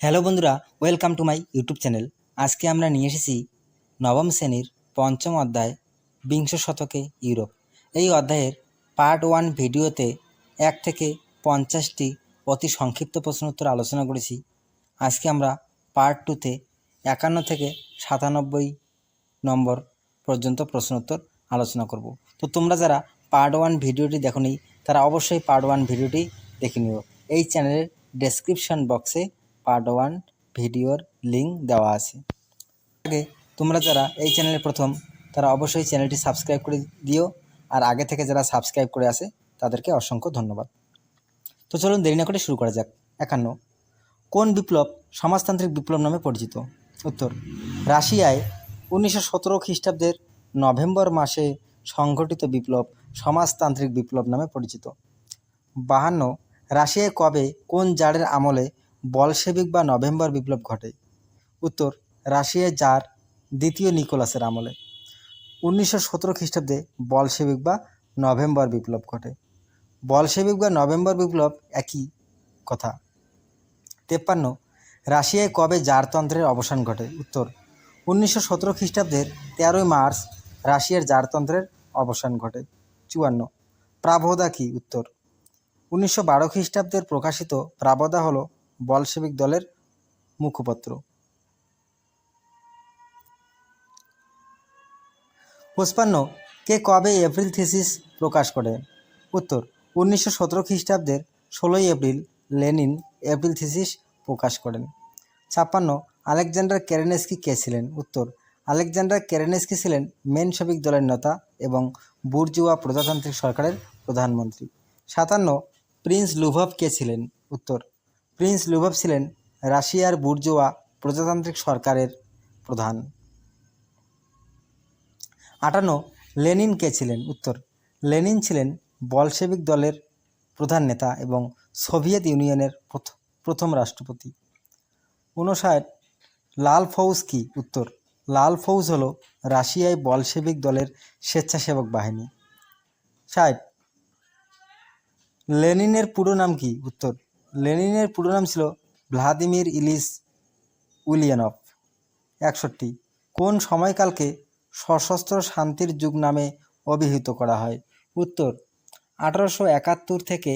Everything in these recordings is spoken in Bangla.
হ্যালো বন্ধুরা, welcome to my YouTube channel. আজকে আমরা নিয়ে এসেছি নবম শ্রেণীর পঞ্চম অধ্যায় বিংশ শতকে ইউরোপ। এই অধ্যায়ের পার্ট 1 ভিডিওতে 1 থেকে 50টি অতি সংক্ষিপ্ত প্রশ্নোত্তর আলোচনা করেছি। আজকে আমরা পার্ট 2তে 51 থেকে 97 নম্বর পর্যন্ত প্রশ্নোত্তর আলোচনা করব। তো তোমরা যারা পার্ট 1 ভিডিওটি দেখোনি তারা অবশ্যই পার্ট 1 ভিডিওটি দেখে নিও। এই চ্যানেলের ডেসক্রিপশন বক্সে পার্ট 1 ভিডিওর লিঙ্ক দেওয়া আছে। আগে তোমরা যারা এই চ্যানেলে প্রথম তারা অবশ্যই চ্যানেলটি সাবস্ক্রাইব করে দিও, আর আগে থেকে যারা সাবস্ক্রাইব করে আসে তাদেরকে অসংখ্য ধন্যবাদ। তো চলুন দেরি না করে শুরু করা যাক। 51, কোন বিপ্লব সমাজতান্ত্রিক বিপ্লব নামে পরিচিত? উত্তর, রাশিয়ায় 1917 খ্রিস্টাব্দের নভেম্বর মাসে সংঘটিত বিপ্লব সমাজতান্ত্রিক বিপ্লব নামে পরিচিত। 52, রাশিয়ায় কবে কোন জারের আমলে বলশেভিক বা নভেম্বর বিপ্লব ঘটে? উত্তর, রাশিয়ায় জার দ্বিতীয় নিকোলাসের আমলে 1917 খ্রিস্টাব্দে বলশেভিক বা নভেম্বর বিপ্লব ঘটে। বলশেভিক বা নভেম্বর বিপ্লব একই কথা। 53, রাশিয়ায় কবে জারতন্ত্রের অবসান ঘটে? উত্তর, 1917 খ্রিস্টাব্দের 13 মার্চ রাশিয়ার জারতন্ত্রের অবসান ঘটে। 54, প্রাবোদা কি? উত্তর, 1912 খ্রিস্টাব্দের প্রকাশিত প্রাবোদা হল বলশেভিক দলের মুখপত্র। 55, কে কবে এপ্রিল থিসিস প্রকাশ করে? উত্তর, 1917 খ্রিস্টাব্দের 16 এপ্রিল লেনিন এপ্রিল থিসিস প্রকাশ করেন। 56, আলেকজান্ডার কেরেনেস্কি কে ছিলেন? উত্তর, আলেকজান্ডার কেরেনেস্কি ছিলেন মেনশেভিক দলের নেতা এবং বুর্জোয়া প্রজাতান্ত্রিক সরকারের প্রধানমন্ত্রী। 57, প্রিন্স লুভভ কে ছিলেন? উত্তর, প্রিন্স লুভভ ছিলেন রাশিয়ার বুর্জোয়া প্রজাতান্ত্রিক সরকারের প্রধান। 58, লেনিন কে ছিলেন? উত্তর, লেনিন ছিলেন বলশেভিক দলের প্রধান নেতা এবং সোভিয়েত ইউনিয়নের প্রথম রাষ্ট্রপতি। 59, লাল ফৌজ কি? উত্তর, লাল ফৌজ হল রাশিয়ায় বলশেভিক দলের স্বেচ্ছাসেবক বাহিনী। 60, লেনিনের পুরো নাম কি? উত্তর, লেনিনের পুরো নাম ছিল ভ্লাদিমির ইলিচ উলিয়ানভ। 61, কোন সময়কালকে সশস্ত্র শান্তির যুগ নামে অভিহিত করা হয়? উত্তর, 1871 থেকে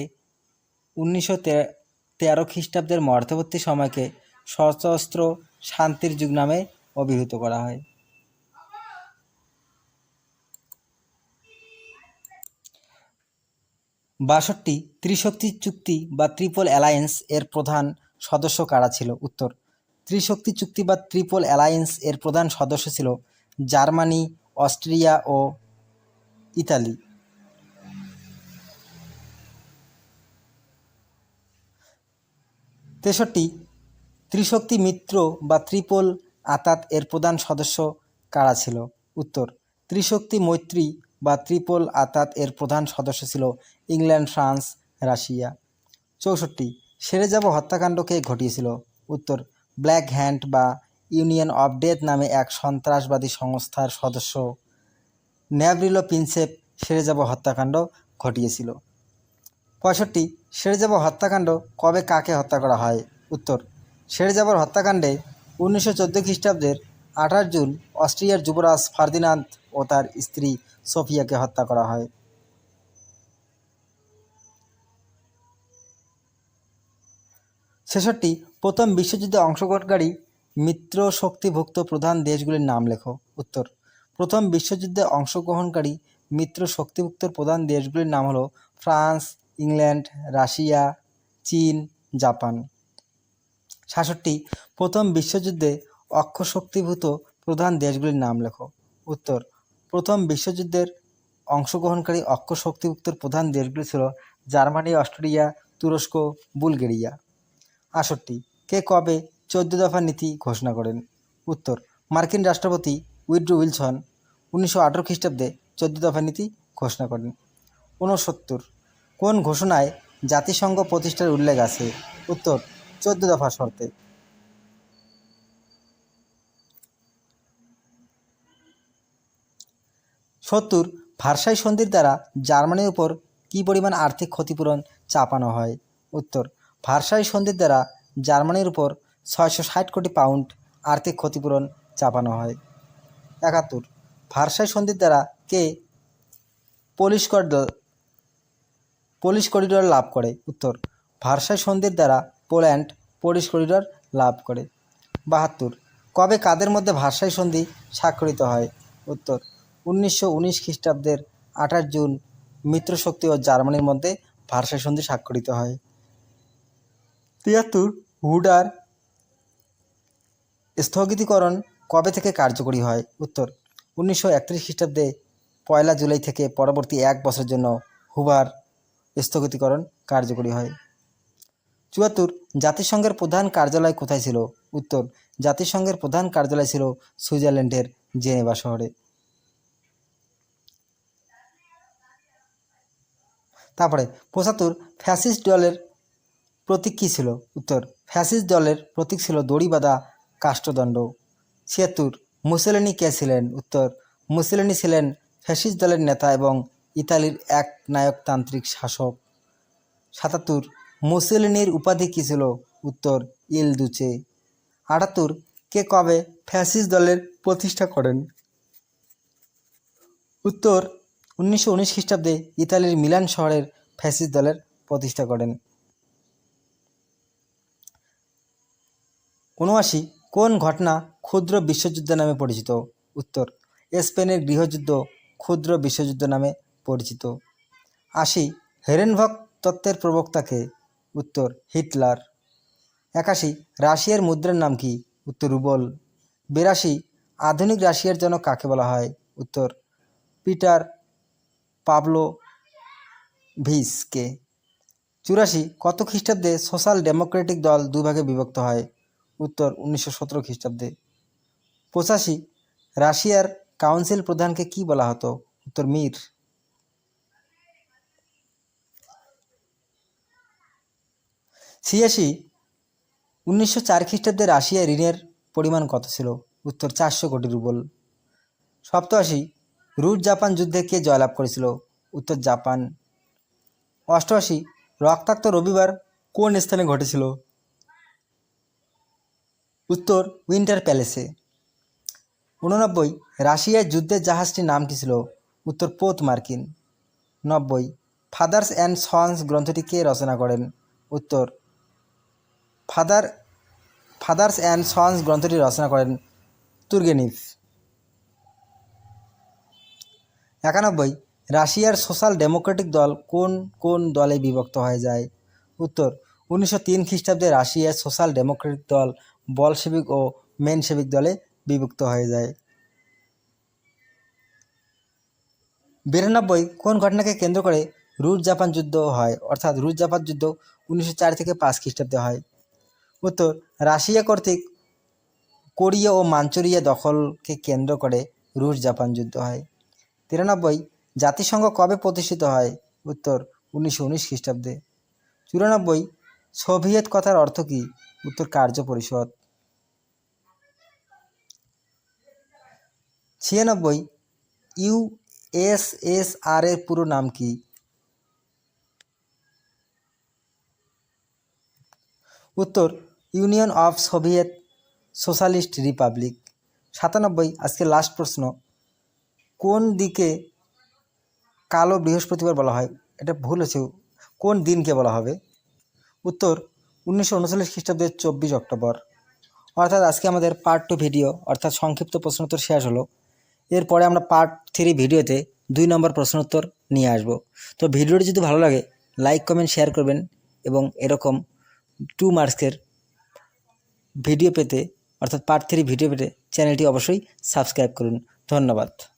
1913 খ্রিস্টাব্দের মধ্যবর্তী সময়কে সশস্ত্র শান্তির যুগ নামে অভিহিত করা হয়। 62, ত্রিশক্তি চুক্তি বা ট্রিপল অ্যালায়েন্স এর প্রধান সদস্য কারা ছিল? উত্তর, ত্রিশক্তি চুক্তি বা ট্রিপল অ্যালায়েন্স এর প্রধান সদস্য ছিল জার্মানি, অস্ট্রিয়া ও ইতালি। 63, ত্রিশক্তি মিত্র বা ট্রিপল আতাত এর প্রধান সদস্য কারা ছিল? উত্তর, ত্রিশক্তি মৈত্রী বা ট্রিপল আতাত এর প্রধান সদস্য ছিল ইংল্যান্ড, ফ্রান্স, রাশিয়া। 64, সেরেজাভো হত্যাকাণ্ড কে ঘটিয়েছিল? উত্তর, ব্ল্যাক হ্যান্ড বা ইউনিয়ন অফ ডেথ নামে এক সন্ত্রাসবাদী সংস্থার সদস্য ন্যাভরিলো প্রিন্সেপ সেরেজাভো হত্যাকাণ্ড ঘটিয়েছিল। 65, সেরেজাভো হত্যাকাণ্ড কবে কাকে হত্যা করা হয়? উত্তর, সেরেজাভোর হত্যাকাণ্ডে 1914 খ্রিস্টাব্দের 28 জুন অস্ট্রিয়ার যুবরাজ ফার্দিনান্দ ও তার স্ত্রী সোফিয়াকে হত্যা করা হয়। 66, প্রথম বিশ্বযুদ্ধে অংশগ্রহণকারী মিত্র শক্তিভুক্ত প্রধান দেশগুলির নাম লেখো। উত্তর, প্রথম বিশ্বযুদ্ধে অংশগ্রহণকারী মিত্র শক্তিভুক্ত প্রধান দেশগুলির নাম হলো ফ্রান্স, ইংল্যান্ড, রাশিয়া, চীন, জাপান। 67, প্রথম বিশ্বযুদ্ধে অক্ষশক্তিভূত প্রধান দেশগুলির নাম লেখো। উত্তর, প্রথম বিশ্বযুদ্ধের অংশগ্রহণকারী অক্ষশক্তিভুক্ত প্রধান দেশগুলি ছিল জার্মানি, অস্ট্রিয়া, তুরস্ক, বুলগেরিয়া। 68, কে কবে 14 দফা নীতি ঘোষণা করেন? উত্তর, মার্কিন রাষ্ট্রপতি উইড্রো উইলসন 1918 খ্রিস্টাব্দে 14 দফা নীতি ঘোষণা করেন। 69, কোন ঘোষণায় জাতিসংঘ প্রতিষ্ঠার উল্লেখ আছে? উত্তর, 14 দফা শর্তে। 70, ভার্সাই সন্ধির দ্বারা জার্মানির উপর কী পরিমাণ আর্থিক ক্ষতিপূরণ চাপানো হয়? উত্তর, ভার্সাই সন্ধির দ্বারা জার্মানির উপর 660 কোটি পাউন্ড আর্থিক ক্ষতিপূরণ চাপানো হয়। 71 ভার্সাই সন্ধির দ্বারা কে পোলিশ করিডোর লাভ করে? উত্তর ভার্সাই সন্ধির দ্বারা পোল্যান্ড পোলিশ করিডোর লাভ করে। 72 কবে কাদের মধ্যে ভার্সাই সন্ধি স্বাক্ষরিত হয়? উত্তর 1919 খ্রিস্টাব্দের 28 জুন মিত্রশক্তি ও জার্মানির মধ্যে ভার্সাই সন্ধি স্বাক্ষরিত হয়। 73 হুডার স্থগিতকরণ কবে থেকে কার্যকরী হয়? উত্তর 1931 খ্রিস্টাব্দে 1 জুলাই থেকে পরবর্তী 1 বছরের জন্য হুভার স্থগিতকরণ কার্যকরী হয়। 74 জাতিসংঘের প্রধান কার্যালয় কোথায় ছিল? উত্তর জাতিসংঘের প্রধান কার্যালয় ছিল সুইজারল্যান্ডের জেনেভা শহরে। তারপরে 75 ফ্যাসিস্ট দলের প্রতীক কী ছিল? উত্তর ফ্যাসিস্ট দলের প্রতীক ছিল দড়ি বাঁধা কাষ্ঠদণ্ড। 76 মুসোলিনি কে ছিলেন? উত্তর মুসোলিনি ছিলেন ফ্যাসিস্ট দলের নেতা এবং ইতালির এক নায়কতান্ত্রিক শাসক। 77 মুসোলিনির উপাধি কী ছিল? উত্তর ইল দুচে। 78 কে কবে ফ্যাসিস্ট দলের প্রতিষ্ঠা করেন? উত্তর 1919 খ্রিস্টাব্দে ইতালির মিলান শহরের ফ্যাসিস্ট দলের প্রতিষ্ঠা করেন। 79 কোন ঘটনা ক্ষুদ্র বিশ্বযুদ্ধ নামে পরিচিত? উত্তর স্পেনের গৃহযুদ্ধ ক্ষুদ্র বিশ্বযুদ্ধ নামে পরিচিত। 80 হেরেনভক তত্ত্বের প্রবক্তাকে? উত্তর হিটলার। 81 রাশিয়ার মুদ্রার নাম কি? উত্তর রুবল। 82 আধুনিক রাশিয়ার জনক কাকে বলা হয়? উত্তর পিটার পাভলোভিচকে। 84 কত খ্রিস্টাব্দে সোশ্যাল ডেমোক্রেটিক দল দুভাগে বিভক্ত হয়? উত্তর 1917 খ্রিস্টাব্দে। 85 রাশিয়ার কাউন্সিল প্রধানকে কি বলা হতো? উত্তর মির। 86 1904 খ্রিস্টাব্দে রাশিয়ার ঋণের পরিমাণ কত ছিল? উত্তর 400 কোটি রুবল। 87 রুশ জাপান যুদ্ধে কে জয়লাভ করেছিল? উত্তর জাপান। 88 রক্তাক্ত রবিবার কোন স্থানে ঘটেছিল? উত্তর উইন্টার প্যালেসে। 89 রাশিয়ার যুদ্ধের জাহাজটির নাম কী ছিল? উত্তর পোত মার্কিন। 90 ফাদার্স অ্যান্ড সন্স গ্রন্থটি কে রচনা করেন? উত্তর ফাদার্স অ্যান্ড সন্স গ্রন্থটি রচনা করেন তুর্গেনিভ। 91 রাশিয়ার সোশ্যাল ডেমোক্রেটিক দল কোন কোন দলে বিভক্ত হয়ে যায়? উত্তর 1903 খ্রিস্টাব্দে রাশিয়ার সোশ্যাল ডেমোক্রেটিক দল বলশেভিক ও মেনশেভিক দলে বিভক্ত হয়ে যায়। 92 কোন ঘটনাকে কেন্দ্র করে রুশ জাপান যুদ্ধ হয়? অর্থাৎ রুশ জাপান যুদ্ধ 1904 থেকে 5 খ্রিস্টাব্দে হয়। উত্তর রাশিয়া কর্তৃক কোরিয়া ও মাঞ্চুরিয়া দখলকে কেন্দ্র করে রুশ জাপান যুদ্ধ হয়। 93 জাতিসংঘ কবে প্রতিষ্ঠিত হয়? উত্তর 1919 খ্রিস্টাব্দে। 94 সোভিয়েত কথার অর্থ কী? উত্তর কার্য পরিষদ। 96 ইউএসএসআর এর পুরো নাম কি? উত্তর union of Soviet socialist Republic. 97 আজকে লাস্ট প্রশ্ন, কোন দিকে কালো বৃহস্পতিবার বলা হয়? এটা ভুল আছে, কোন দিনকে বলা হবে? উত্তর 1939 খ্রিস্টাব্দের 24 অক্টোবর। অর্থাৎ আজকে আমাদের পার্ট 2 ভিডিও অর্থাৎ সংক্ষিপ্ত প্রশ্নোত্তর শেষ হলো। এরপরে আমরা পার্ট 3 ভিডিওতে 2 নম্বর প্রশ্নোত্তর নিয়ে আসব। তো ভিডিওটি যদি ভালো লাগে লাইক কমেন্ট শেয়ার করবেন এবং এরকম 2 মার্কসের ভিডিও পেতে অর্থাৎ পার্ট 3 ভিডিও পেতে চ্যানেলটি অবশ্যই সাবস্ক্রাইব করুন। ধন্যবাদ।